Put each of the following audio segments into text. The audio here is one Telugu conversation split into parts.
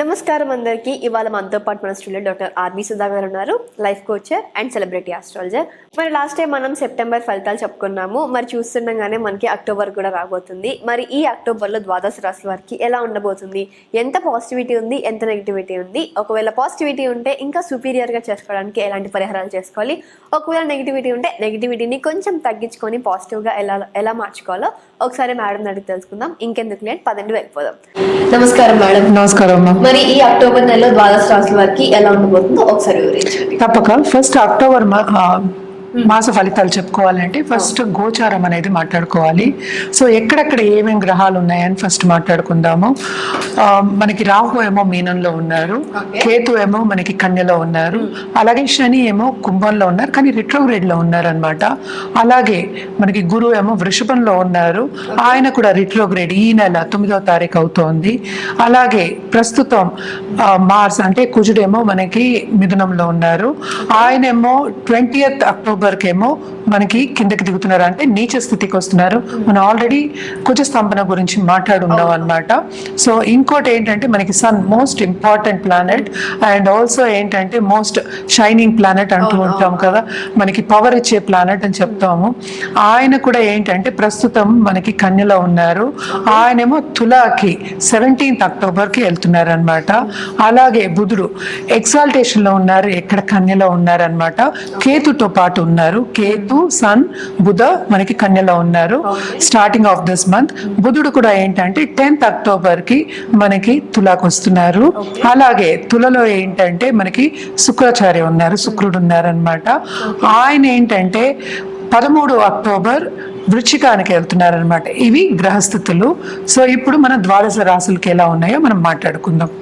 నమస్కారం అందరికీ. ఇవాళ మనతో పాటు మన స్టూడెంట్ డాక్టర్ ఆర్బీ సుధా గారు ఉన్నారు, life coacher and celebrity astrologer. మరి లాస్ట్ టైం మనం సెప్టెంబర్ ఫలితాలు చెప్పుకున్నాము. మరి చూస్తుండగానే మనకి అక్టోబర్ కూడా రాబోతుంది. మరి ఈ అక్టోబర్లో ద్వాదశ రాశుల వారికి ఎలా ఉండబోతుంది, ఎంత పాజిటివిటీ ఉంది, ఎంత నెగిటివిటీ ఉంది, ఒకవేళ పాజిటివిటీ ఉంటే ఇంకా సుపీరియర్గా చేసుకోవడానికి ఎలాంటి పరిహారాలు చేసుకోవాలి, ఒకవేళ నెగిటివిటీ ఉంటే నెగిటివిటీని కొంచెం తగ్గించుకొని పాజిటివ్గా ఎలా మార్చుకోవాలో ఒకసారి మేడం అడిగి తెలుసుకుందాం. ఇంకెందుకు లేట్, పదండి వెళ్ళిపోదాం. నమస్కారం మేడం. నమస్కారం అమ్మా. మరి ఈ అక్టోబర్ నెలలో ద్వాదశ రాశుల వారికి ఎలా ఉండబోతుందో ఒకసారి వివరించండి. తప్పక. ఫస్ట్ అక్టోబర్ మాస ఫలితాలు చెప్పుకోవాలంటే ఫస్ట్ గోచారం అనేది మాట్లాడుకోవాలి. సో ఎక్కడెక్కడ ఏమేమి గ్రహాలు ఉన్నాయని ఫస్ట్ మాట్లాడుకుందాము. మనకి రాహు ఏమో మీనంలో ఉన్నారు, కేతు ఏమో మనకి కన్యలో ఉన్నారు, అలాగే శని ఏమో కుంభంలో ఉన్నారు కానీ రిట్రోగ్రేడ్ లో ఉన్నారు అనమాట. అలాగే మనకి గురువు ఏమో వృషభంలో ఉన్నారు, ఆయన కూడా రిట్రోగ్రేడ్ ఈ నెల 9వ తారీఖు అవుతోంది. అలాగే ప్రస్తుతం మార్స్ అంటే కుజుడేమో మనకి మిథునంలో ఉన్నారు, ఆయనేమో 20th అక్టోబర్ కేమో మనకి కిందకి దిగుతున్నారు, అంటే నీచ స్థితికి వస్తున్నారు. మనం ఆల్రెడీ కుజ స్తంభన గురించి మాట్లాడున్నాం అనమాట. సో ఇంకోటి ఏంటంటే మనకి sun most important planet and also ఏంటంటే మోస్ట్ షైనింగ్ ప్లానెట్ అంటూ ఉంటాం కదా, మనకి పవర్ ఇచ్చే ప్లానెట్ అని చెప్తాము. ఆయన కూడా ఏంటంటే ప్రస్తుతం మనకి కన్యలో ఉన్నారు, ఆయనేమో తులాకి 17th అక్టోబర్కి వెళ్తున్నారు అనమాట. అలాగే బుధుడు ఎక్సాల్టేషన్ లో ఉన్నారు, ఎక్కడ కన్యలో ఉన్నారనమాట. కేతుతో పాటు ఉన్నారు, కేతు సన్ బుధ మనకి కన్యలో ఉన్నారు స్టార్టింగ్ ఆఫ్ దిస్ మంత్. బుధుడు కూడా ఏంటంటే 10th అక్టోబర్ కి మనకి తులాకు వస్తున్నారు. అలాగే తులలో ఏంటంటే మనకి శుక్రాచార్య ఉన్నారు, శుక్రుడు ఉన్నారు అనమాట. ఆయన ఏంటంటే 13 అక్టోబర్ వృశ్చికానికి వెళ్తున్నారు అనమాట. ఇవి గ్రహస్థితులు. సో ఇప్పుడు మన ద్వాదశ రాశులకి ఎలా ఉన్నాయో మనం మాట్లాడుకుందాం.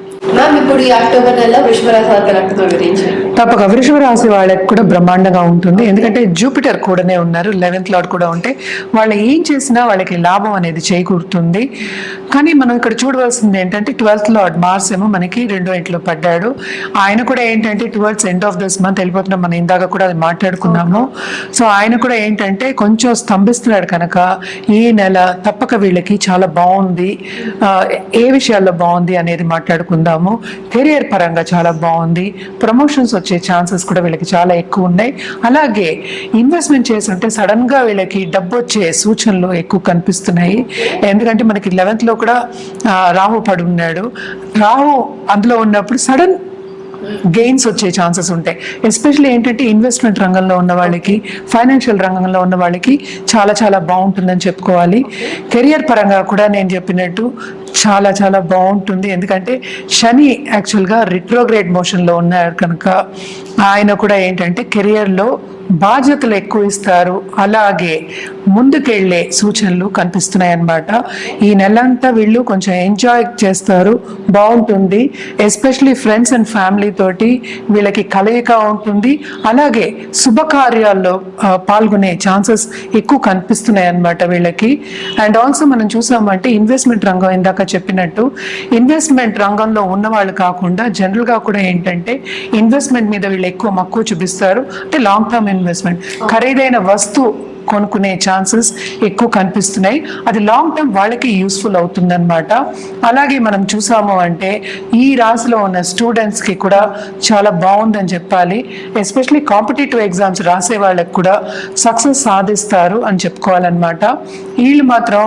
ఇప్పుడు ఈ అక్టోబర్ నెలలో వృషభ రాశి వారికి వివరించండి. తప్పక. వృషభ రాశి వాళ్ళకి కూడా బ్రహ్మాండంగా ఉంటుంది, ఎందుకంటే జూపిటర్ కూడానే ఉన్నారు, 11th లార్డ్ కూడా ఉంటే వాళ్ళు ఏం చేసినా వాళ్ళకి లాభం అనేది చేకూరుతుంది. కానీ మనం ఇక్కడ చూడవలసింది ఏంటంటే 12th లార్డ్ మార్స్ ఏమో మనకి 2వ ఇంట్లో పడ్డాడు. ఆయన కూడా ఏంటంటే towards end of this month వెళ్ళిపోతున్నాం, మనం ఇందాక కూడా అది మాట్లాడుకున్నాము. సో ఆయన కూడా ఏంటంటే కొంచెం స్తంభిస్తున్నాడు కనుక ఈ నెల తప్పక వీళ్ళకి చాలా బాగుంది. ఏ విషయాల్లో బాగుంది అనేది మాట్లాడుకుందాము. కెరియర్ పరంగా చాలా బాగుంది, ప్రమోషన్స్ వచ్చే ఛాన్సెస్ కూడా వీళ్ళకి చాలా ఎక్కువ ఉన్నాయి. అలాగే ఇన్వెస్ట్మెంట్ చేస్తుంటే సడన్ గా వీళ్ళకి డబ్బు వచ్చే సూచనలు ఎక్కువ కనిపిస్తున్నాయి. ఎందుకంటే మనకి 11th లో కూడా రాహు పడి ఉన్నాడు. రాహు అందులో ఉన్నప్పుడు సడన్ గెయిన్స్ వచ్చే ఛాన్సెస్ ఉంటాయి. ఎస్పెషల్లీ ఏంటంటే ఇన్వెస్ట్మెంట్ రంగంలో ఉన్న వాళ్ళకి, ఫైనాన్షియల్ రంగంలో ఉన్న వాళ్ళకి చాలా చాలా బాగుంటుందని చెప్పుకోవాలి. కెరియర్ పరంగా కూడా నేను చెప్పినట్టు చాలా చాలా బాగుంటుంది, ఎందుకంటే శని యాక్చువల్గా రిట్రోగ్రేడ్ మోషన్లో ఉన్నారు కనుక ఆయన కూడా ఏంటంటే కెరియర్లో బాధ్యతలు ఎక్కువ ఇస్తారు, అలాగే ముందుకెళ్లే సూచనలు కనిపిస్తున్నాయి అన్నమాట. ఈ నెలంతా వీళ్ళు కొంచెం ఎంజాయ్ చేస్తారు, బాగుంటుంది. ఎస్పెషలీ ఫ్రెండ్స్ అండ్ ఫ్యామిలీ తోటి వీళ్ళకి కలయిక ఉంటుంది. అలాగే శుభకార్యాల్లో పాల్గొనే ఛాన్సెస్ ఎక్కువ కనిపిస్తున్నాయి అన్నమాట వీళ్ళకి. అండ్ ఆల్సో మనం చూసామంటే ఇన్వెస్ట్మెంట్ రంగం, ఇందాక చెప్పినట్టు ఇన్వెస్ట్మెంట్ రంగంలో ఉన్న వాళ్ళు కాకుండా జనరల్ గా కూడా ఏంటంటే ఇన్వెస్ట్మెంట్ మీద వీళ్ళు ఎక్కువ మక్కువ చూపిస్తారు. అంటే లాంగ్ టర్మ్ ఇన్వెస్ట్మెంట్, ఖరీదైన వస్తువు కొనుక్కునే ఛాన్సెస్ ఎక్కువ కనిపిస్తున్నాయి. అది లాంగ్ టర్మ్ వాళ్ళకి యూస్ఫుల్ అవుతుందన్నమాట. అలాగే మనం చూసాము అంటే ఈ రాశిలో ఉన్న స్టూడెంట్స్కి కూడా చాలా బాగుందని చెప్పాలి. ఎస్పెషలీ కాంపిటేటివ్ ఎగ్జామ్స్ రాసే వాళ్ళకి కూడా సక్సెస్ సాధిస్తారు అని చెప్పుకోవాలన్నమాట. వీళ్ళు మాత్రం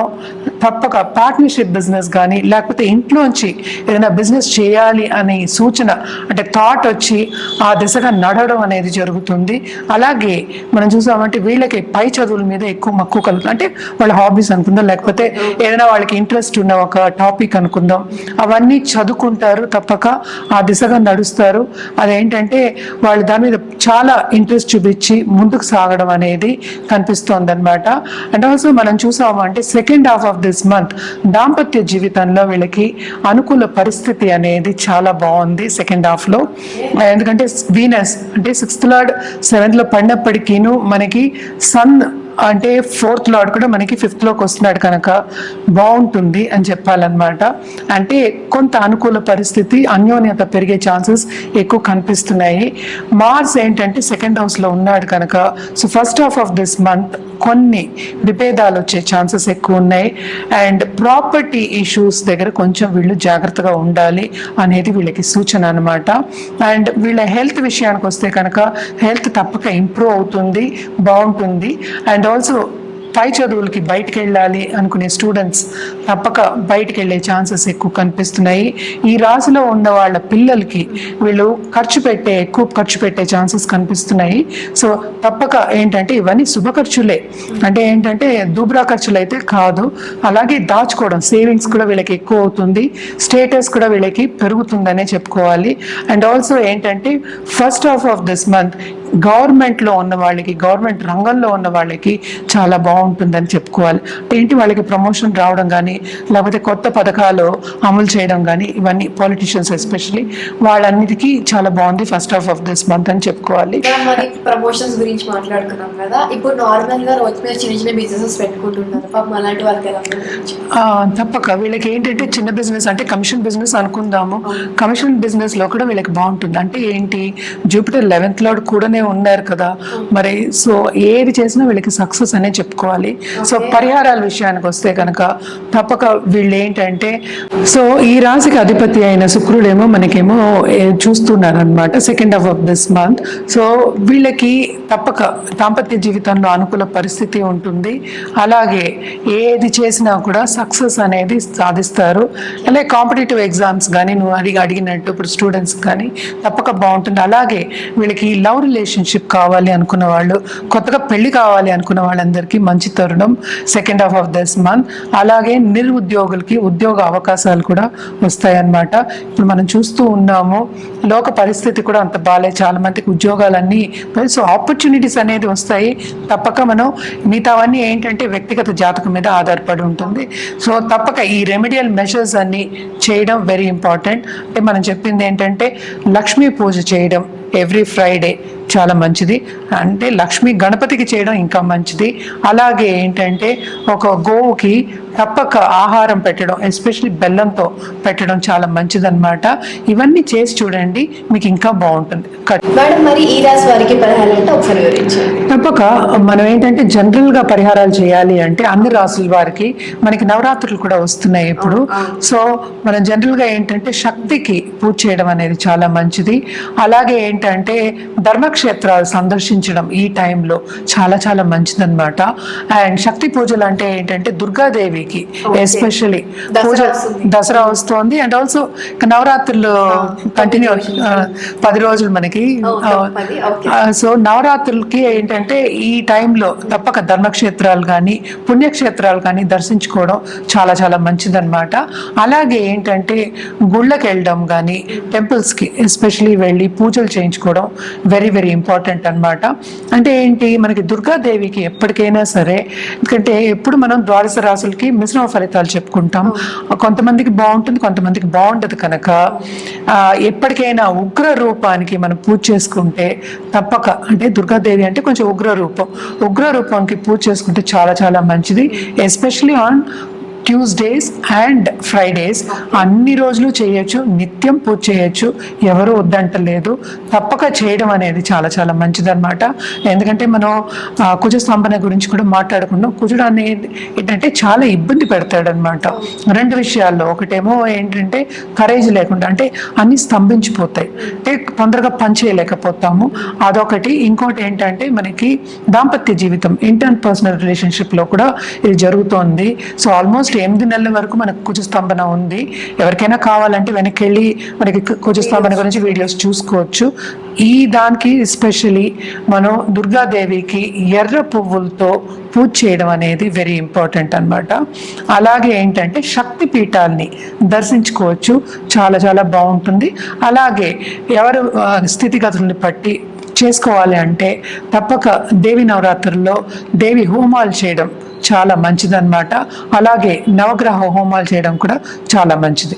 తప్పక పార్ట్నర్షిప్ బిజినెస్ కానీ లేకపోతే ఇంట్లోంచి ఏదైనా బిజినెస్ చేయాలి అనే సూచన అంటే థాట్ వచ్చి ఆ దిశగా నడవడం అనేది జరుగుతుంది. అలాగే మనం చూసామంటే వీళ్ళకి పై చదువుల మీద ఎక్కువ మక్కువ కలుగుతుంది. అంటే వాళ్ళ హాబీస్ అనుకుందాం, లేకపోతే ఏదైనా వాళ్ళకి ఇంట్రెస్ట్ ఉన్న ఒక టాపిక్ అనుకుందాం, అవన్నీ చదువుకుంటారు, తప్పక ఆ దిశగా నడుస్తారు. అదేంటంటే వాళ్ళు దాని మీద చాలా ఇంట్రెస్ట్ చూపించి ముందుకు సాగడం అనేది కనిపిస్తోంది అనమాట. అండ్ ఆల్సో మనం చూసాము అంటే second half of this month దాంపత్య జీవితంలో వీళ్ళకి అనుకూల పరిస్థితి అనేది చాలా బాగుంది సెకండ్ హాఫ్ లో. ఎందుకంటే వీనస్ అంటే 6th లార్డ్ 7th లో పడినప్పటికీను మనకి సన్ అంటే 4th లార్డ్ కూడా మనకి 5th లోకి వస్తున్నాడు కనుక బాగుంటుంది అని చెప్పాలన్నమాట. అంటే కొంత అనుకూల పరిస్థితి, అన్యోన్యత పెరిగే ఛాన్సెస్ ఎక్కువ కనిపిస్తున్నాయి. మార్స్ ఏంటంటే 2nd హౌస్లో ఉన్నాడు కనుక so first half of this month కొన్ని విభేదాలు వచ్చే ఛాన్సెస్ ఎక్కువ ఉన్నాయి. అండ్ ప్రాపర్టీ ఇష్యూస్ దగ్గర కొంచెం వీళ్ళు జాగ్రత్తగా ఉండాలి అనేది వీళ్ళకి సూచన అనమాట. అండ్ వీళ్ళ హెల్త్ విషయానికి వస్తే కనుక హెల్త్ తప్పక ఇంప్రూవ్ అవుతుంది, బాగుంటుంది. అండ్ ఆల్సో పై చదువులకి బయటకు వెళ్ళాలి అనుకునే స్టూడెంట్స్ తప్పక బయటకు వెళ్ళే ఛాన్సెస్ ఎక్కువ కనిపిస్తున్నాయి. ఈ రాశిలో ఉన్న వాళ్ళ పిల్లలకి వీళ్ళు ఎక్కువ ఖర్చు పెట్టే ఛాన్సెస్ కనిపిస్తున్నాయి. సో తప్పక ఏంటంటే ఇవన్నీ శుభ ఖర్చులే, అంటే ఏంటంటే దూబ్రా ఖర్చులు అయితే కాదు. అలాగే దాచుకోవడం, సేవింగ్స్ కూడా వీళ్ళకి ఎక్కువ అవుతుంది, స్టేటస్ కూడా వీళ్ళకి పెరుగుతుందనే చెప్పుకోవాలి. అండ్ ఆల్సో ఏంటంటే first half of this month గవర్నమెంట్లో ఉన్న వాళ్ళకి, గవర్నమెంట్ రంగంలో ఉన్న వాళ్ళకి చాలా బాగుంటుందని చెప్పుకోవాలి. ఏంటి వాళ్ళకి ప్రమోషన్ రావడం కానీ లేకపోతే కొత్త పథకాలు అమలు చేయడం కానీ ఇవన్నీ పాలిటిషియన్స్ ఎస్పెషల్లీ వాళ్ళన్నిటికీ చాలా బాగుంది first half of this month అని చెప్పుకోవాలి. ప్రమోషన్స్ గురించి మాట్లాడుకున్నాం కదా, ఇప్పుడు నార్మల్ గా రోజు మీద చిన్న చిన్న బిజినెస్ పెట్టుకుంటున్నారు, పాపం అలాంటి వాళ్ళకి ఎలా? తప్పక వీళ్ళకి ఏంటంటే చిన్న బిజినెస్ అంటే కమిషన్ బిజినెస్ అనుకుందాము, కమిషన్ బిజినెస్ లో కూడా వీళ్ళకి బాగుంటుంది. అంటే ఏంటి, జూపిటర్ 11th లార్డ్ కూడానే ఉన్నారు కదా మరి, సో ఏది చేసినా వీళ్ళకి సక్సెస్ అనే చెప్పుకోవాలి. సో పరిహారాల విషయానికి వస్తే కనుక తప్పక వీళ్ళు ఏంటంటే, సో ఈ రాశికి అధిపతి అయిన శుక్రుడేమో మనకేమో చూస్తున్నారు అనమాట 2nd half of this month. So వీళ్ళకి తప్పక దాంపత్య జీవితంలో అనుకూల పరిస్థితి ఉంటుంది. అలాగే ఏది చేసినా కూడా సక్సెస్ అనేది సాధిస్తారు. అలాగే కాంపిటేటివ్ ఎగ్జామ్స్ కానీ నువ్వు అడిగినట్టు ఇప్పుడు స్టూడెంట్స్ కానీ తప్పక బాగుంటుంది. అలాగే వీళ్ళకి లవ్ రిలేషన్షిప్ కావాలి అనుకున్న వాళ్ళు, కొత్తగా పెళ్లి కావాలి అనుకున్న వాళ్ళందరికీ మంచి తరుణం 2nd half of this month. అలాగే నిరుద్యోగులకి ఉద్యోగ అవకాశాలు కూడా వస్తాయన్నమాట. ఇప్పుడు మనం చూస్తూ ఉన్నాము లోక పరిస్థితి కూడా అంత బాగాలేదు, చాలా మందికి ఉద్యోగాలన్నీ, సో ఆపర్చునిటీస్ అనేది వస్తాయి. తప్పక మనం మిగతావన్నీ ఏంటంటే వ్యక్తిగత జాతకం మీద ఆధారపడి ఉంటుంది. సో తప్పక ఈ రెమెడియల్ మెషర్స్ అన్ని చేయడం వెరీ ఇంపార్టెంట్. అంటే మనం చెప్పింది ఏంటంటే లక్ష్మీ పూజ చేయడం ఎవ్రీ ఫ్రైడే చాలా మంచిది, అంటే లక్ష్మీ గణపతికి చేయడం ఇంకా మంచిది. అలాగే ఏంటంటే ఒక గోవుకి తప్పక ఆహారం పెట్టడం, ఎస్పెషల్లీ బెల్లంతో పెట్టడం చాలా మంచిదన్నమాట. ఇవన్నీ చేసి చూడండి, మీకు ఇంకా బాగుంటుంది. మేడం మరి ఈ రాశి వారికి పరిహారాలు అంటే ఒకసారి వివరించండి. తప్పక మనం ఏంటంటే జనరల్గా పరిహారాలు చేయాలి అంటే అన్ని రాసుల వారికి మనకి నవరాత్రులు కూడా వస్తున్నాయి ఇప్పుడు. సో మనం జనరల్గా ఏంటంటే శక్తికి పూజ చేయడం అనేది చాలా మంచిది. అలాగే ఏంటంటే ధర్మక్షేత్రాలు సందర్శించడం ఈ టైంలో చాలా చాలా మంచిదన్నమాట. అండ్ శక్తి పూజలు అంటే ఏంటంటే దుర్గాదేవికి ఎస్పెషల్లీ పూజ, దసరా వస్తుంది. అండ్ ఆల్సో నవరాత్రులు కంటిన్యూ 10 రోజులు మనకి. సో నవరాత్రులకి ఏంటంటే ఈ టైంలో తప్పక ధర్మక్షేత్రాలు కానీ పుణ్యక్షేత్రాలు కానీ దర్శించుకోవడం చాలా చాలా మంచిదన్నమాట. అలాగే ఏంటంటే గుళ్ళకి వెళ్ళడం కానీ టెంపుల్స్కి ఎస్పెషలీ వెళ్ళి పూజలు చేయించుకోవడం వెరీ వెరీ ఇంపార్టెంట్ అన్నమాట. అంటే ఏంటి, మనకి దుర్గాదేవికి ఎప్పటికైనా సరే, ఎందుకంటే ఎప్పుడు మనం ద్వాదశ రాసులకి మిశ్రమ ఫలితాలు చెప్పుకుంటాం, కొంతమందికి బాగుంటుంది కొంతమందికి బాగుండదు కనుక ఎప్పటికైనా ఉగ్ర రూపానికి మనం పూజ చేసుకుంటే తప్పక, అంటే దుర్గాదేవి అంటే కొంచెం ఉగ్ర రూపానికి పూజ చేసుకుంటే చాలా చాలా మంచిది. Especially on Tuesdays and Fridays అన్ని రోజులు చేయొచ్చు, నిత్యం పూజ చేయొచ్చు, ఎవరు వద్దంటలేదు. తప్పక చేయడం అనేది చాలా చాలా మంచిదన్నమాట. ఎందుకంటే మనం కుజస్తంభన గురించి కూడా మాట్లాడుకున్నాం. కుజుడు అనేది ఏంటంటే చాలా ఇబ్బంది పెడతాడనమాట 2 విషయాల్లో. ఒకటేమో ఏంటంటే కరేజ్ లేకుండా, అంటే అన్ని స్తంభించిపోతాయి, అంటే తొందరగా పని చేయలేకపోతాము, అదొకటి. ఇంకోటి ఏంటంటే మనకి దాంపత్య జీవితం, ఇంటర్ పర్సనల్ రిలేషన్షిప్లో కూడా ఇది జరుగుతోంది. సో ఆల్మోస్ట్ 8 నెలల వరకు మనకు కుజస్తంభన ఉంది. ఎవరికైనా కావాలంటే వెనక్కి వెళ్ళి మనకి కుజస్తంభన గురించి వీడియోస్ చూసుకోవచ్చు. ఈ దానికి ఎస్పెషలీ మనం దుర్గాదేవికి ఎర్ర పువ్వులతో పూజ చేయడం అనేది వెరీ ఇంపార్టెంట్ అన్నమాట. అలాగే ఏంటంటే శక్తి పీఠాలని దర్శించుకోవచ్చు, చాలా చాలా బాగుంటుంది. అలాగే ఎవరు స్థితిగతుల్ని బట్టి చేసుకోవాలి అంటే తప్పక దేవి నవరాత్రుల్లో దేవి హోమాలు చేయడం చాలా మంచిదన్నమాట. అలాగే నవగ్రహ హోమాలు చేయడం కూడా చాలా మంచిది.